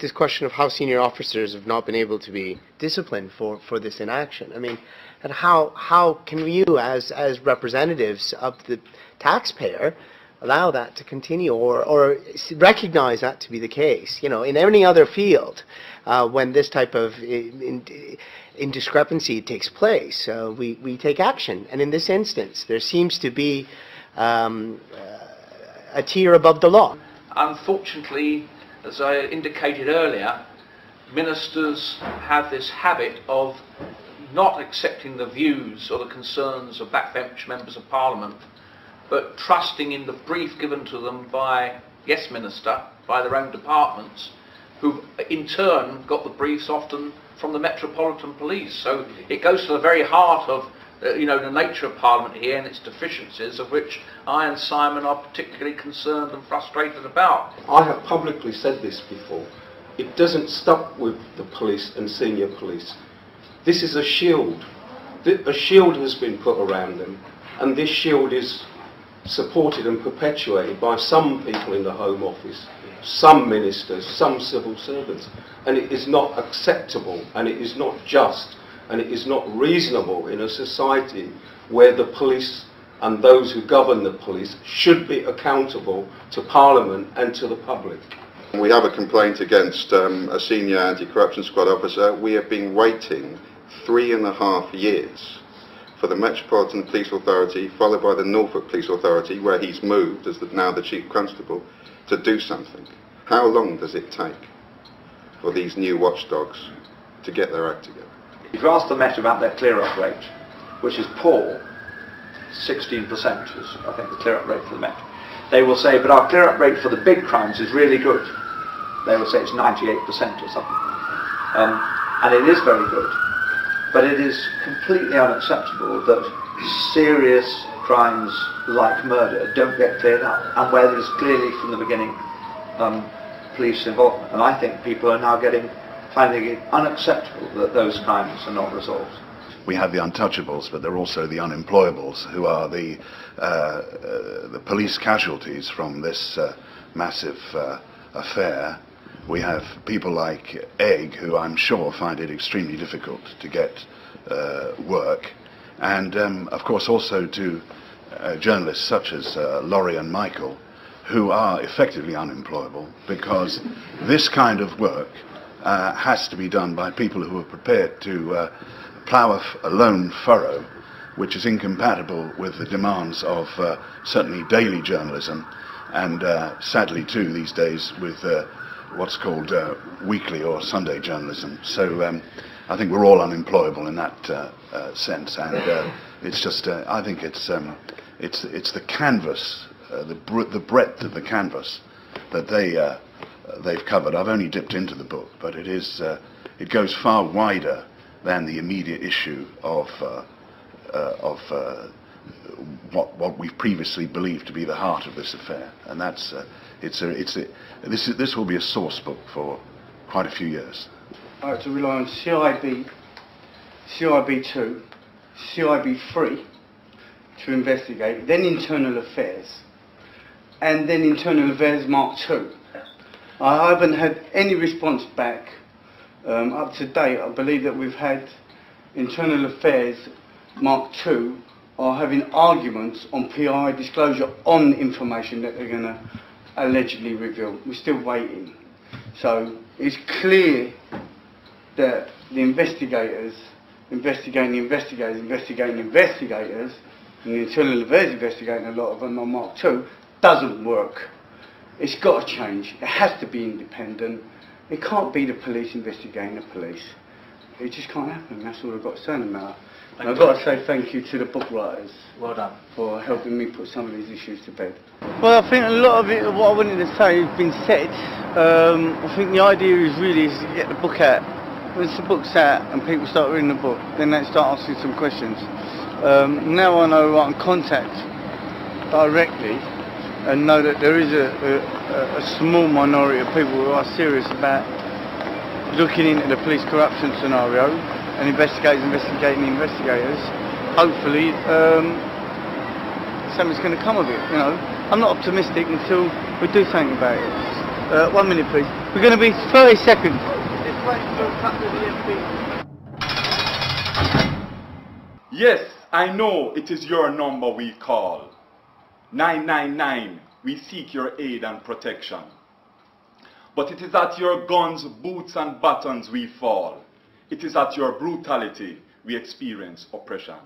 this question of how senior officers have not been able to be disciplined for this inaction. I mean, and how can you, as representatives of the taxpayer, allow that to continue, or recognize that to be the case? You know, in any other field, when this type of indiscrepancy takes place, we take action. And in this instance, there seems to be a tier above the law. Unfortunately, as I indicated earlier, ministers have this habit of not accepting the views or the concerns of backbench members of Parliament, but trusting in the brief given to them by, yes, Minister, by their own departments, who in turn got the briefs often from the Metropolitan Police. So it goes to the very heart of the nature of Parliament here and its deficiencies, of which I and Simon are particularly concerned and frustrated about. I have publicly said this before. It doesn't stop with the police and senior police. This is a shield. A shield has been put around them, and this shield is supported and perpetuated by some people in the Home Office, some ministers, some civil servants, and it is not acceptable, and it is not just, and it is not reasonable in a society where the police and those who govern the police should be accountable to Parliament and to the public. We have a complaint against a senior anti-corruption squad officer. We have been waiting 3.5 years for the Metropolitan Police Authority, followed by the Norfolk Police Authority, where he's moved as now the Chief Constable, to do something. How long does it take for these new watchdogs to get their act together? If you ask the Met about their clear-up rate, which is poor, 16% is, I think, the clear-up rate for the Met, they will say, but our clear-up rate for the big crimes is really good. They will say it's 98% or something. And it is very good. But it is completely unacceptable that serious crimes like murder don't get cleared up, and where there is clearly from the beginning police involvement. And I think people are now finding it unacceptable that those crimes are not resolved. We have the Untouchables, but there are also the Unemployables, who are the police casualties from this massive affair. We have people like Egg, who I'm sure find it extremely difficult to get work, and of course also to journalists such as Laurie and Michael, who are effectively unemployable, because this kind of work has to be done by people who are prepared to plough a lone furrow, which is incompatible with the demands of certainly daily journalism, and sadly too these days with what's called weekly or Sunday journalism. So I think we're all unemployable in that sense, and it's just I think it's the canvas, the breadth of the canvas that they've covered. I've only dipped into the book, but it goes far wider than the immediate issue of what we've previously believed to be the heart of this affair, and that's this will be a source book for quite a few years. I have to rely on CIB, CIB2, CIB3 to investigate, then Internal Affairs, and then Internal Affairs Mark II. I haven't had any response back up to date. I believe that we've had Internal Affairs Mark II are having arguments on PI disclosure on information that they're going to allegedly reveal. We're still waiting. So it's clear that the investigators, investigating investigators, and the Internal Affairs investigating a lot of them on Mark II, doesn't work. It's got to change. It has to be independent. It can't be the police investigating the police. It just can't happen. That's all I've got to say about it. And I've got to say thank you to the book writers. Well done. For helping me put some of these issues to bed. Well, I think a lot of it, what I wanted to say, has been said. I think the idea is really to get the book out. Once the book's out and people start reading the book, then they start asking some questions. Now I know I can contact directly and know that there is a small minority of people who are serious about looking into the police corruption scenario and investigating the investigators. Hopefully something's going to come of it, you know. I'm not optimistic until we do something about it. 1 minute, please. We're going to be 30 seconds. Just waiting for a couple of the MPs. Yes, I know it is your number we call. 999, we seek your aid and protection. But it is at your guns, boots and buttons we fall. It is at your brutality we experience oppression.